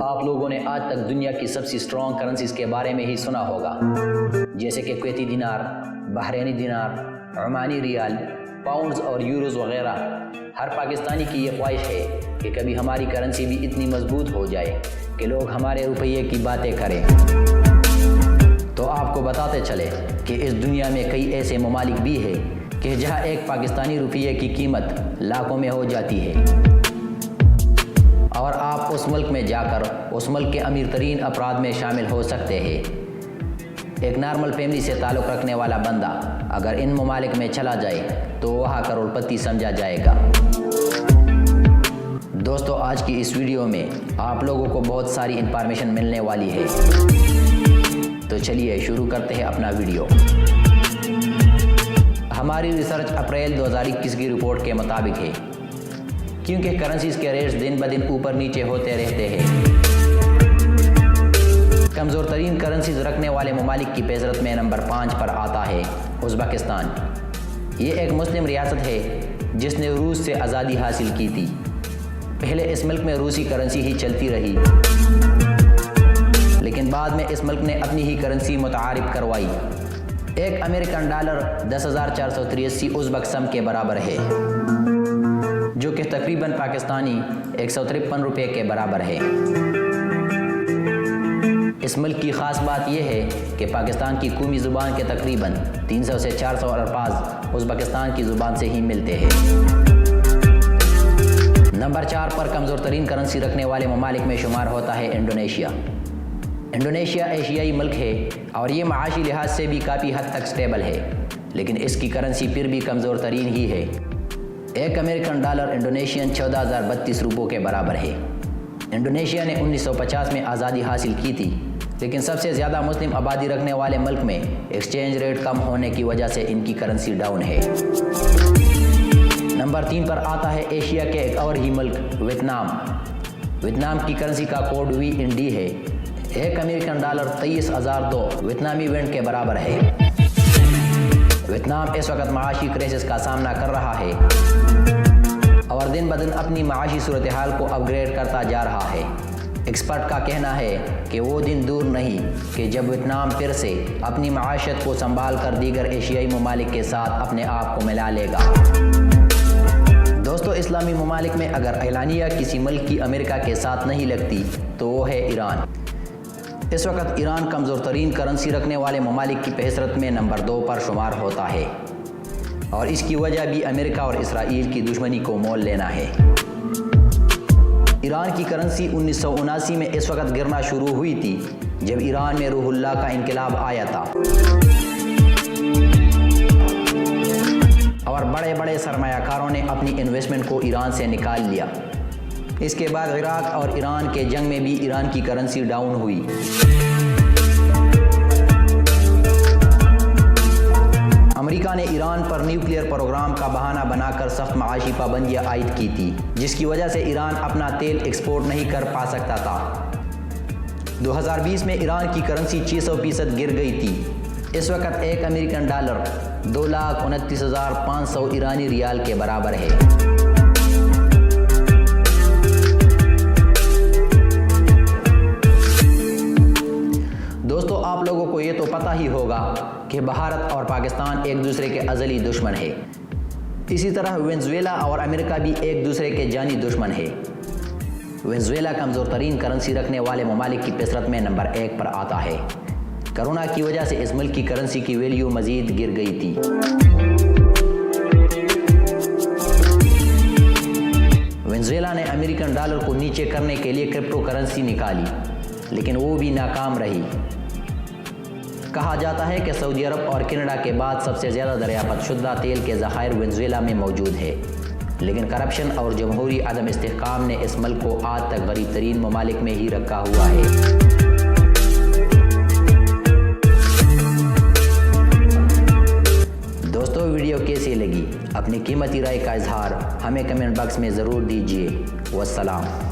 آپ لوگوں نے آج تک دنیا کی سب سے اسٹرانگ کرنسیز کے بارے میں ہی سنا ہوگا، جیسے کہ کویتی دینار، بحرینی دینار، عمانی ریال، پاؤنڈز اور یوروز وغیرہ۔ ہر پاکستانی کی یہ خواہش ہے کہ کبھی ہماری کرنسی بھی اتنی مضبوط ہو جائے کہ لوگ ہمارے روپیے کی باتیں کریں۔ تو آپ کو بتاتے چلے کہ اس دنیا میں کئی ایسے ممالک بھی ہیں کہ جہاں ایک پاکستانی روپیے کی قیمت لاکھوں میں ہو جاتی ہے، اور آپ اس ملک میں جا کر اس ملک کے امیر ترین افراد میں شامل ہو سکتے ہیں۔ ایک نارمل فیملی سے تعلق رکھنے والا بندہ اگر ان ممالک میں چلا جائے تو وہاں کروڑ پتی سمجھا جائے گا۔ دوستو، آج کی اس ویڈیو میں آپ لوگوں کو بہت ساری انفارمیشن ملنے والی ہے، تو چلیے شروع کرتے ہیں اپنا ویڈیو۔ ہماری ریسرچ اپریل 2021 کی رپورٹ کے مطابق ہے، کیونکہ کرنسیز کے ریٹس دن بدن اوپر نیچے ہوتے رہتے ہیں۔ کمزور ترین کرنسیز رکھنے والے ممالک کی فہرست میں نمبر 5 پر آتا ہے ازبکستان۔ یہ ایک مسلم ریاست ہے جس نے روس سے آزادی حاصل کی تھی۔ پہلے اس ملک میں روسی کرنسی ہی چلتی رہی، لیکن بعد میں اس ملک نے اپنی ہی کرنسی متعارف کروائی۔ ایک امریکن ڈالر 10,483 ازبک سم کے برابر ہے، جو کہ تقریباً پاکستانی 153 روپے کے برابر ہے۔ اس ملک کی خاص بات یہ ہے کہ پاکستان کی قومی زبان کے تقریباً 300 سے 400 الفاظ ازبکستان کی زبان سے ہی ملتے ہیں۔ نمبر 4 پر کمزور ترین کرنسی رکھنے والے ممالک میں شمار ہوتا ہے انڈونیشیا۔ انڈونیشیا ایشیائی ملک ہے اور یہ معاشی لحاظ سے بھی کافی حد تک سٹیبل ہے، لیکن اس کی کرنسی پھر بھی کمزور ترین ہی ہے۔ ایک امریکن ڈالر انڈونیشین 14,032 روپوں کے برابر ہے۔ انڈونیشیا نے 1950 میں آزادی حاصل کی تھی، لیکن سب سے زیادہ مسلم آبادی رکھنے والے ملک میں ایکسچینج ریٹ کم ہونے کی وجہ سے ان کی کرنسی ڈاؤن ہے۔ نمبر 3 پر آتا ہے ایشیا کے ایک اور ہی ملک ویتنام۔ ویتنام کی کرنسی کا کوڈ VND ہے۔ ایک امریکن ڈالر 23,002 ویتنامی وینٹ کے برابر ہے۔ ویتنام اس وقت معاشی کرائسس کا سامنا کر رہا ہے اور دن بدن اپنی معاشی صورتحال کو اپ گریڈ کرتا جا رہا ہے۔ ایکسپرٹ کا کہنا ہے کہ وہ دن دور نہیں کہ جب ویتنام پھر سے اپنی معاشت کو سنبھال کر دیگر ایشیائی ممالک کے ساتھ اپنے آپ کو ملا لے گا۔ دوستو، اسلامی ممالک میں اگر اعلانیہ کسی ملک کی امریکہ کے ساتھ نہیں لگتی تو وہ ہے ایران۔ اس وقت ایران کمزور ترین کرنسی رکھنے والے ممالک کی فہرست میں نمبر 2 پر شمار ہوتا ہے، اور اس کی وجہ بھی امریکہ اور اسرائیل کی دشمنی کو مول لینا ہے۔ ایران کی کرنسی 1979 میں اس وقت گرنا شروع ہوئی تھی جب ایران میں روح اللہ کا انقلاب آیا تھا، اور بڑے بڑے سرمایہ کاروں نے اپنی انویسٹمنٹ کو ایران سے نکال لیا۔ اس کے بعد عراق اور ایران کے جنگ میں بھی ایران کی کرنسی ڈاؤن ہوئی۔ امریکہ نے ایران پر نیوکلیئر پروگرام کا بہانہ بنا کر سخت معاشی پابندیاں عائد کی تھی، جس کی وجہ سے ایران اپنا تیل ایکسپورٹ نہیں کر پا سکتا تھا۔ 2020 میں ایران کی کرنسی 600% گر گئی تھی۔ اس وقت ایک امریکن ڈالر 2,29,500 ایرانی ریال کے برابر ہے۔ دوستو، آپ لوگوں کو یہ تو پتہ ہی ہوگا کہ بھارت اور پاکستان ایک دوسرے کے ازلی دشمن ہیں۔ اسی طرح وینزویلا اور امریکہ بھی ایک دوسرے کے جانی دشمن ہیں۔ وینزویلا کمزور ترین کرنسی رکھنے والے ممالک کی فہرست میں نمبر 1 پر آتا ہے۔ کرونا کی وجہ سے اس ملک کی کرنسی کی ویلیو مزید گر گئی تھی۔ وینزویلا نے امریکن ڈالر کو نیچے کرنے کے لیے کرپٹو کرنسی نکالی، لیکن وہ بھی ناکام رہی۔ کہا جاتا ہے کہ سعودی عرب اور کینیڈا کے بعد سب سے زیادہ دریافت شدہ تیل کے ذخائر وینزویلا میں موجود ہے، لیکن کرپشن اور جمہوری عدم استحکام نے اس ملک کو آج تک غریب ترین ممالک میں ہی رکھا ہوا ہے۔ دوستو، ویڈیو کیسی لگی؟ اپنی قیمتی رائے کا اظہار ہمیں کمنٹ باکس میں ضرور دیجیے۔ والسلام۔